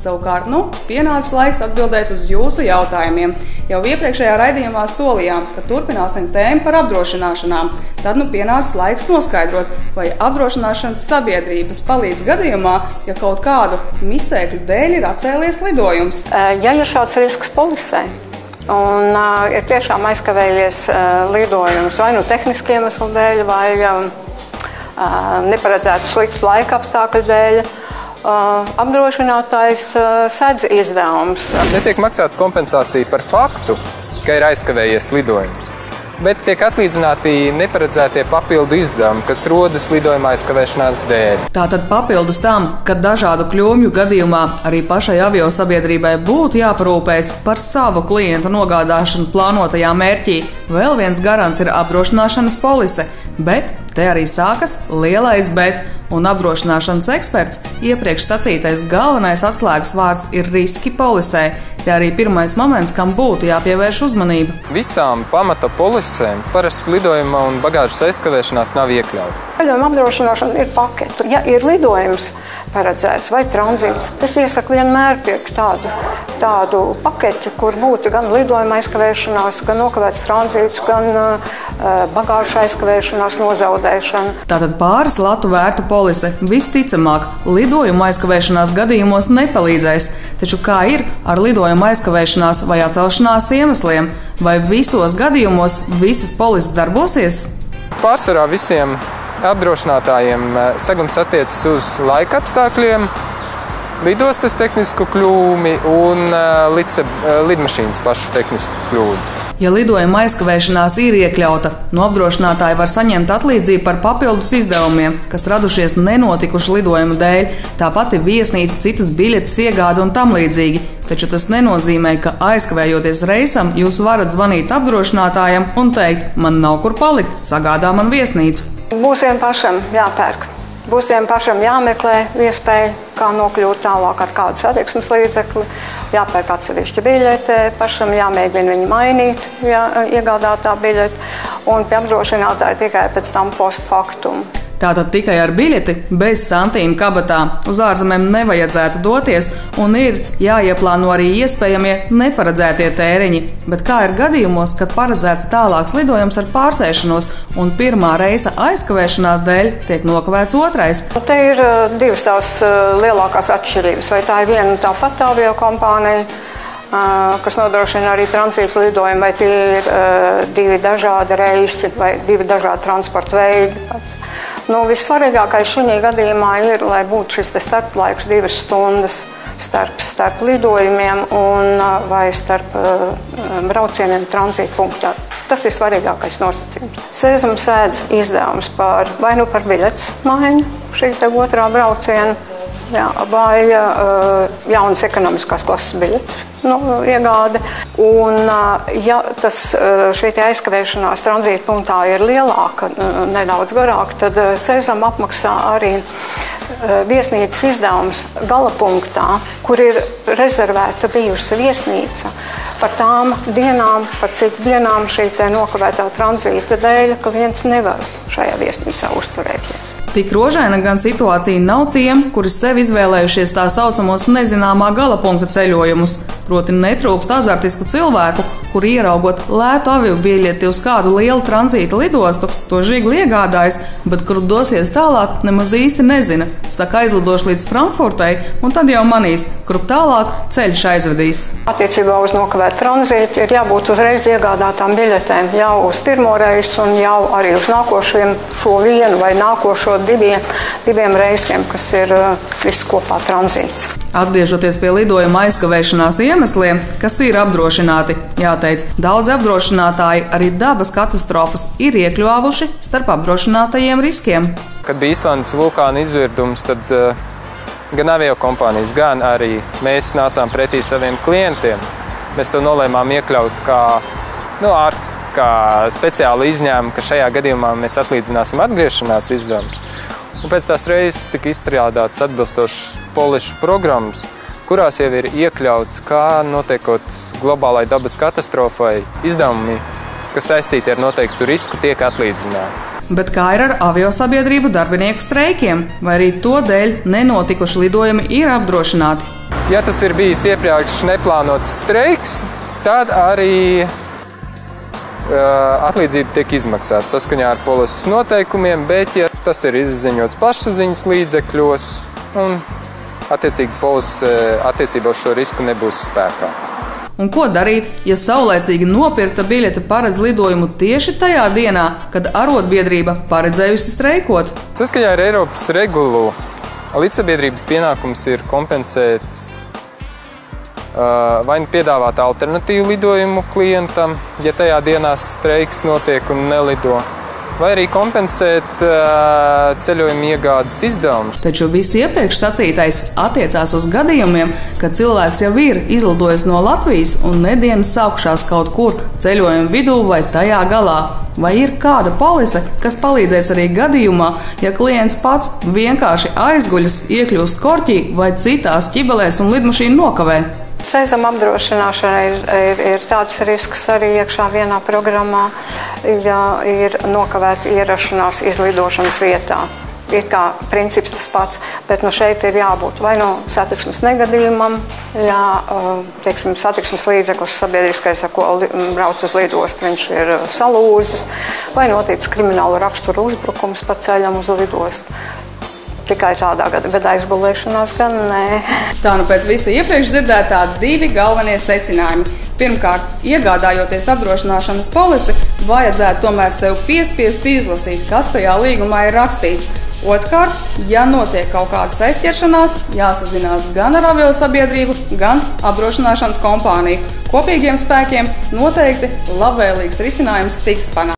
Savukārt, pienācis laiks atbildēt uz jūsu jautājumiem. Jau iepriekšējā raidījumā solījām, ka turpināsim tēmu par apdrošināšanām. Tad pienācis laiks noskaidrot, vai apdrošināšanas sabiedrības palīdz gadījumā, ja kaut kādu misēkļu dēļ ir atcēlies lidojums. Ja ir šāds risks polisē un ir tiešām aizkavējies lidojums vai tehniskiem iemeslu dēļ, vai neparedzētu sliktu laika apstākļu dēļ, apdrošinātājs sedz izdevumus. Netiek maksāta kompensācija par faktu, ka ir aizkavējies lidojums, bet tiek atlīdzināti neparedzētie papildu izdevumi, kas rodas lidojuma aizkavēšanās dēļ. Tātad papildus tam, ka dažādu kļūmju gadījumā arī pašai aviosabiedrībai būtu jāparūpējas par savu klientu nogādāšanu plānotajā mērķī, vēl viens garants ir apdrošināšanas polise, bet te arī sākas lielais bet, un apdrošināšanas eksperts iepriekš sacītais galvenais atslēgas vārds ir riski polisē. Te arī pirmais moments, kam būtu jāpievērš uzmanība. Visām pamata polisēm parasti lidojuma un bagāžas aizkavēšanās nav iekļauta. Lidojuma apdrošināšana ir pakete. Ja ir lidojums paredzēts vai tranzīts, es iesaku vienmēr pirkt tādu paketi, kur būtu gan lidojuma aizkavēšanās, gan nokavēts tranzīts, gan bagāžas aizkavēšanās nozaudēšana. Tātad pāris latu vērta polise visticamāk lidojuma aizkavēšanās gadījumos nepalīdzēs, taču kā ir ar lidojuma aizkavēšanās vai atcelšanās iemesliem? Vai visos gadījumos visas polises darbosies? Pārsvarā visiem apdrošinātājiem segums attiecas uz laika apstākļiem, lidostas tehnisku kļūmi un lidmašīnas pašu tehnisku kļūmi. Ja lidojuma aizkavēšanās ir iekļauta, no apdrošinātāja var saņemt atlīdzību par papildus izdevumiem, kas radušies nenotikušu lidojuma dēļ, tāpat ir viesnīca, citas biļetes, iegāde un tam līdzīgi. Taču tas nenozīmē, ka aizkavējoties reisam, jūs varat zvanīt apdrošinātājam un teikt, man nav kur palikt, sagādā man viesnīcu. Būs vien pašam jāpērk. Būs vien pašam jāmeklē iespēja, kā nokļūt tālāk ar kādu satiksmes līdzekli, jāpērk atsevišķa biļete, pašam jāmēģina viņu mainīt, iegādātā biļete, un pie apdrošinātāja tikai pēc tam post faktum. Tātad tikai ar biļeti, bez santīm kabatā, uz ārzemēm nevajadzētu doties un ir jāieplāno arī iespējamie neparedzētie tēriņi. Bet kā ir gadījumos, kad paredzēts tālāks lidojums ar pārsēšanos un pirmā reisa aizkavēšanās dēļ tiek nokavēts otrais? Te ir divas tās lielākās atšķirības. Vai tā ir viena un tā pati aviokompānija, kas nodrošina arī tranzītu lidojumu, vai tie ir divi dažādi reisi vai divi dažādi transporta veidi. Vissvarīgākais šajā gadījumā ir, lai būtu šis starplaiks 2 stundas starp lidojumiem vai starp braucieniem tranzīta punktā. Tas ir svarīgākais nosacījums. Sēzam sēdz izdevums par biļetes maiņu šī otrā brauciena, vai jaunas ekonomiskās klases biļetes iegāde. Un, ja šī aizkavēšanās tranzīta punktā ir lielāka, nedaudz garāka, tad Sēzam apmaksā arī viesnīcas izdevums gala punktā, kur ir rezervēta bijusi viesnīca. Par tām dienām, par cik dienām šī nokavētā tranzīta dēļ klients nevar šajā viesnīcā uzturēties. Tik rožaina gan situācija nav tiem, kuri sev izvēlējušies tā saucamos nezināmā gala punkta ceļojumus. Proti netrūkst azartisku cilvēku, kuri ieraugot lētu aviobiļeti uz kādu lielu tranzīta lidostu, to žigli iegādājas, bet kur dosies tālāk, nemaz īsti nezina. Saka, aizlidošu līdz Frankfurtai, un tad jau manīs, kur tālāk ceļš aizvedīs. Attiecībā uz nokavētu tranzītu ir jābūt uzreiz iegādātām biļetēm jau uz pirmo reisu un jau arī uz nākošiem šo vienu vai nākošo diviem reisiem, kas ir viss kopā tranzīts. Atgriežoties pie lidojuma aizkavēšanās iemesliem, kas ir apdrošināti, jāteic, daudz apdrošinātāji arī dabas katastrofas ir iekļuvuši starp apdrošinātajiem riskiem. Kad bija Islandes vulkāna izvirdums, tad gan aviokompānijas, gan arī mēs nācām pretī saviem klientiem. Mēs to nolēmām iekļaut kā speciālu izņēmumu, ka šajā gadījumā mēs atlīdzināsim atgriešanās izdevumus. Un pēc tās reizes tika izstrādātas atbilstošas polišu programmas, kurās jau ir iekļauts, kā notiekot globālai dabas katastrofai izdevumi, kas saistīti ar noteiktu risku, tiek atlīdzināti. Bet kā ir ar aviosabiedrību darbinieku streikiem? Vai arī to dēļ nenotikuši lidojumi ir apdrošināti? Ja tas ir bijis iepriekš neplānots streiks, tad arī atlīdzība tiek izmaksāta saskaņā ar polises noteikumiem, bet ja tas ir izziņots plašsaziņas līdzekļos, un attiecīgi polise attiecībā uz šo risku nebūs spēkā. Un ko darīt, ja saulēcīgi nopirkta biļete paredz lidojumu tieši tajā dienā, kad arotbiedrība paredzējusi streikot? Saskaņā ar Eiropas regulu līdzsabiedrības pienākums ir kompensēt vai piedāvāt alternatīvu lidojumu klientam, ja tajā dienā streiks notiek un nelido, vai arī kompensēt ceļojuma iegādes izdevumus. Taču viss iepriekš sacītais attiecās uz gadījumiem, kad cilvēks jau ir izlidojis no Latvijas un nedienas sākušās kaut kur ceļojuma vidū vai tajā galā. Vai ir kāda polise, kas palīdzēs arī gadījumā, ja klients pats vienkārši aizguļas, iekļūst korķī vai citās ķibelēs un lidmašīnu nokavē? Seizama apdrošināšana ir tāds risks arī iekšā vienā programmā, ja ir nokavēta ierašanās izlidošanas vietā. Ir kā princips tas pats, bet šeit ir jābūt vai satiksmes negadījumam, ja, teiksim, satiksmes līdzeklis sabiedriskais, ar ko brauc uz lidostu, viņš ir salūzis, vai noticis kriminālu raksturu uzbrukums pa ceļam uz lidostu. Tikai tādā gada, bet aizgulēšanās gan nē. Tā pēc visa iepriekš dzirdētā divi galvenie secinājumi. Pirmkārt, iegādājoties apdrošināšanas polisi, vajadzētu tomēr sev piespiest izlasīt, kas tajā līgumā ir rakstīts. Otrkārt, ja notiek kaut kādas aizķeršanās, jāsazinās gan ar aviosabiedrību, gan apdrošināšanas kompāniju. Kopīgiem spēkiem noteikti labvēlīgs risinājums tiks panākts.